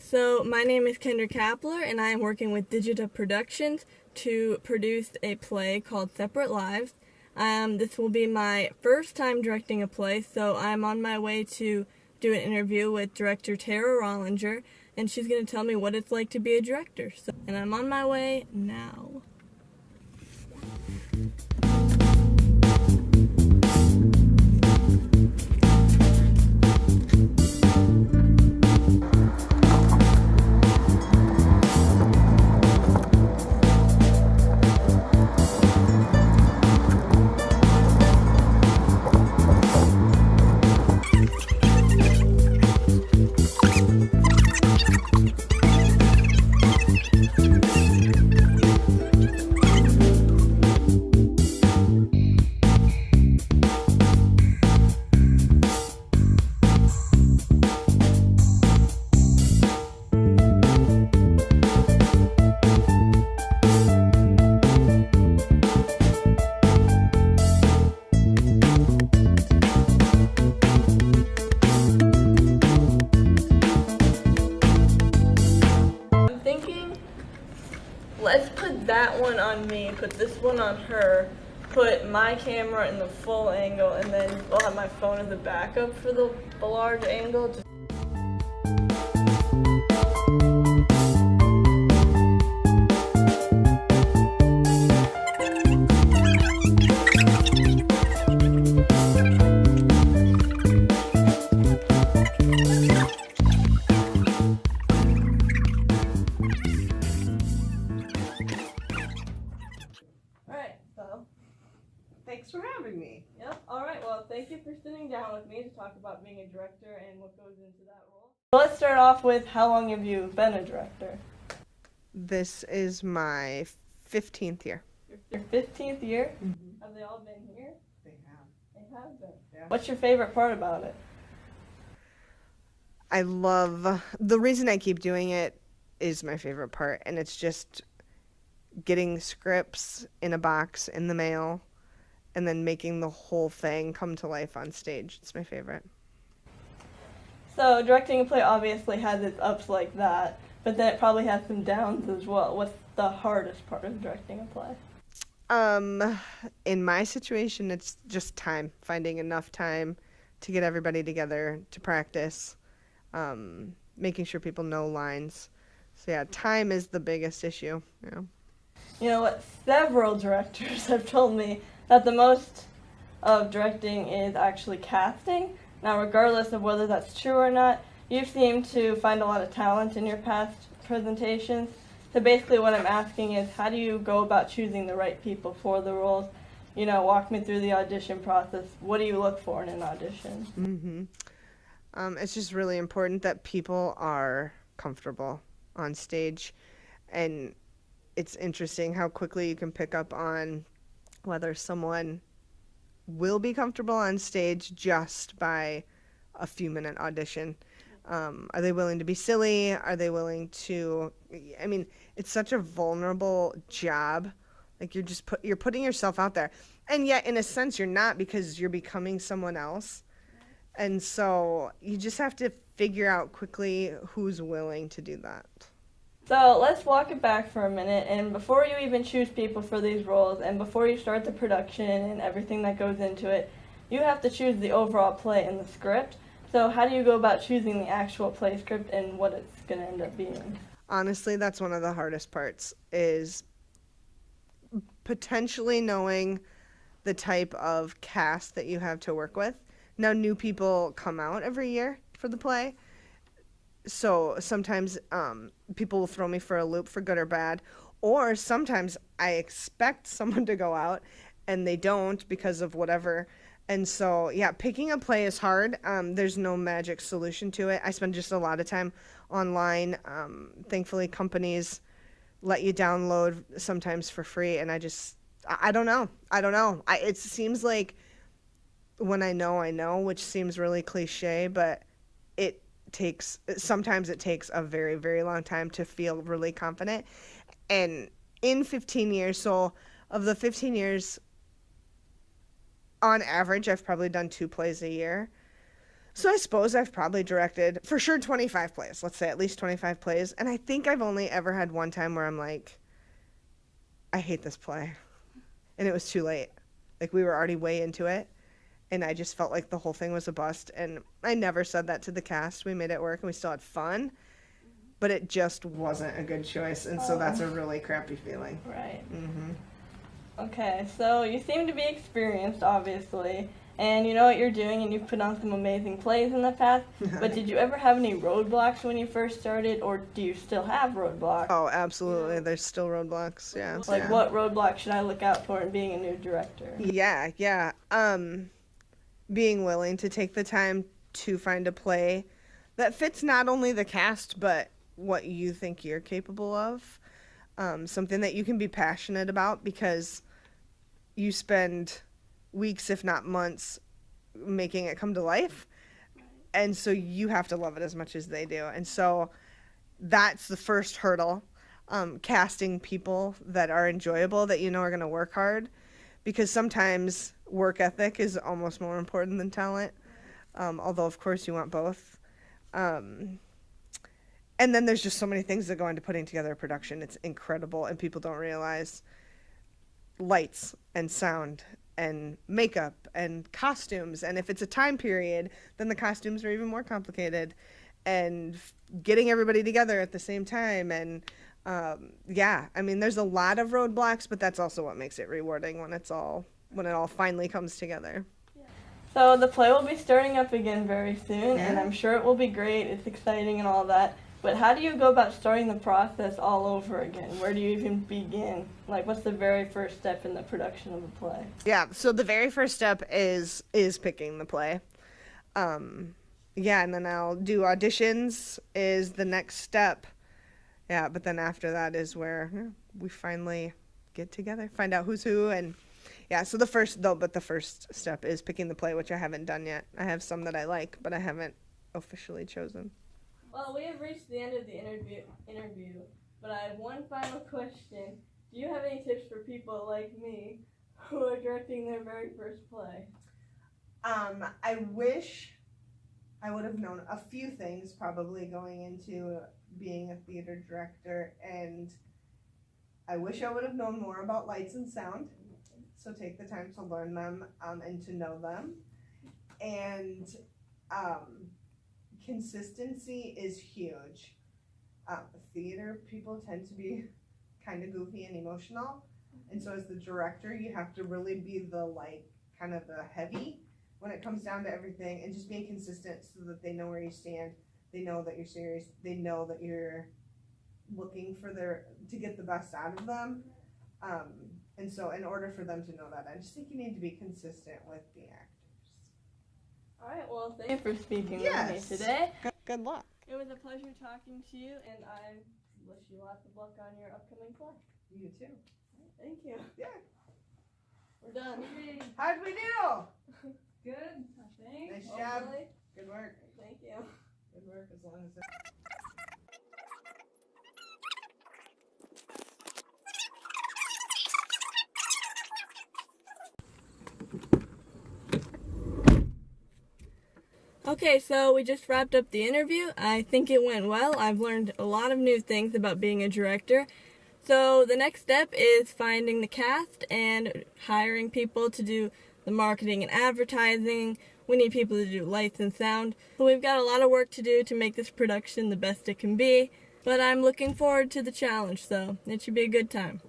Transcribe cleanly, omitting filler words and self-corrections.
So my name is Kendra Kapler, and I am working with Digita Productions to produce a play called Separate Lives. This will be my first time directing a play, so I'm on my way to do an interview with director Tara Rollinger, and she's going to tell me what it's like to be a director. And I'm on my way now. Let's put that one on me, put this one on her, put my camera in the full angle, and then we'll have my phone as a backup for the large angle. Thanks for having me. Yep. All right. Well, thank you for sitting down with me to talk about being a director and what goes into that role. Let's start off with, how long have you been a director? This is my 15th year. Your 15th year? Mm-hmm. Have they all been here? They have. They have been. Yeah. What's your favorite part about it? I love, the reason I keep doing it is my favorite part, and it's just getting scripts in a box in the mail and then making the whole thing come to life on stage. It's my favorite. So directing a play obviously has its ups like that, but then it probably has some downs as well. What's the hardest part of directing a play? In my situation, it's just time, finding enough time to get everybody together to practice, making sure people know lines. So yeah, time is the biggest issue. Yeah. You know what, several directors have told me that the most of directing is actually casting. Now, regardless of whether that's true or not, you seem to find a lot of talent in your past presentations. So basically what I'm asking is, how do you go about choosing the right people for the roles? You know, walk me through the audition process. What do you look for in an audition? It's just really important that people are comfortable on stage, and it's interesting how quickly you can pick up on whether someone will be comfortable on stage just by a few-minute audition. Are they willing to be silly? Are they willing to, I mean, it's such a vulnerable job. Like, you're putting yourself out there. And yet, in a sense, you're not, because you're becoming someone else. And so you just have to figure out quickly who's willing to do that. So let's walk it back for a minute, and before you even choose people for these roles, and before you start the production and everything that goes into it, you have to choose the overall play and the script. So how do you go about choosing the actual play script and what it's going to end up being? Honestly, that's one of the hardest parts, is potentially knowing the type of cast that you have to work with. Now, new people come out every year for the play, so sometimes people will throw me for a loop, for good or bad, or sometimes I expect someone to go out and they don't because of whatever. And so, yeah, picking a play is hard. There's no magic solution to it. I spend just a lot of time online. Thankfully, companies let you download sometimes for free, and I don't know. It seems like when I know, which seems really cliche, but sometimes it takes a very, very long time to feel really confident. And in 15 years, so of the 15 years, on average, I've probably done 2 plays a year. So I suppose I've probably directed for sure 25 plays. Let's say at least 25 plays. And I think I've only ever had one time where I'm like, I hate this play. And it was too late. Like, we were already way into it. And I just felt like the whole thing was a bust. And I never said that to the cast. We made it work and we still had fun. But it just wasn't a good choice. And so that's a really crappy feeling. Right. Mm-hmm. Okay, so you seem to be experienced, obviously, and you know what you're doing, and you've put on some amazing plays in the past, but did you ever have any roadblocks when you first started, or do you still have roadblocks? Oh, absolutely. Yeah. There's still roadblocks, yeah. Like, what roadblocks should I look out for in being a new director? Yeah. Being willing to take the time to find a play that fits not only the cast, but what you think you're capable of. Something that you can be passionate about, because you spend weeks, if not months, making it come to life. And so you have to love it as much as they do. And so that's the first hurdle, casting people that are enjoyable, that you know are going to work hard. Because sometimes work ethic is almost more important than talent, although, of course, you want both. And then there's just so many things that go into putting together a production. It's incredible, and people don't realize lights and sound and makeup and costumes. And if it's a time period, then the costumes are even more complicated. And getting everybody together at the same time. And there's a lot of roadblocks, but that's also what makes it rewarding when it all finally comes together. So the play will be starting up again very soon, and I'm sure it will be great. It's exciting and all that. But how do you go about starting the process all over again? Where do you even begin? Like, what's the very first step in the production of a play? Yeah, so the very first step is picking the play. And then I'll do auditions is the next step. Yeah, but then after that is where we finally get together, find out who's who, and so the first step is picking the play, which I haven't done yet. I have some that I like, but I haven't officially chosen. Well, we have reached the end of the interview, but I have one final question. Do you have any tips for people like me who are directing their very first play? I wish I would have known a few things probably going into being a theater director, and I wish I would have known more about lights and sound. So take the time to learn them and to know them. And consistency is huge. Theater people tend to be kind of goofy and emotional, and so as the director, you have to really be the kind of the heavy when it comes down to everything, and just being consistent so that they know where you stand, they know that you're serious, they know that you're looking for to get the best out of them. And so in order for them to know that, I just think you need to be consistent with the actors. All right, well, thank you for speaking with me today. Good luck. It was a pleasure talking to you, and I wish you lots of luck on your upcoming play. You too. Thank you. Yeah. We're done. How'd we do? Good, I think. Nice job. Hopefully. Good work. Thank you. Good work, as long as Okay, so we just wrapped up the interview. I think it went well. I've learned a lot of new things about being a director. So the next step is finding the cast and hiring people to do the marketing and advertising. We need people to do lights and sound. So we've got a lot of work to do to make this production the best it can be. But I'm looking forward to the challenge, so it should be a good time.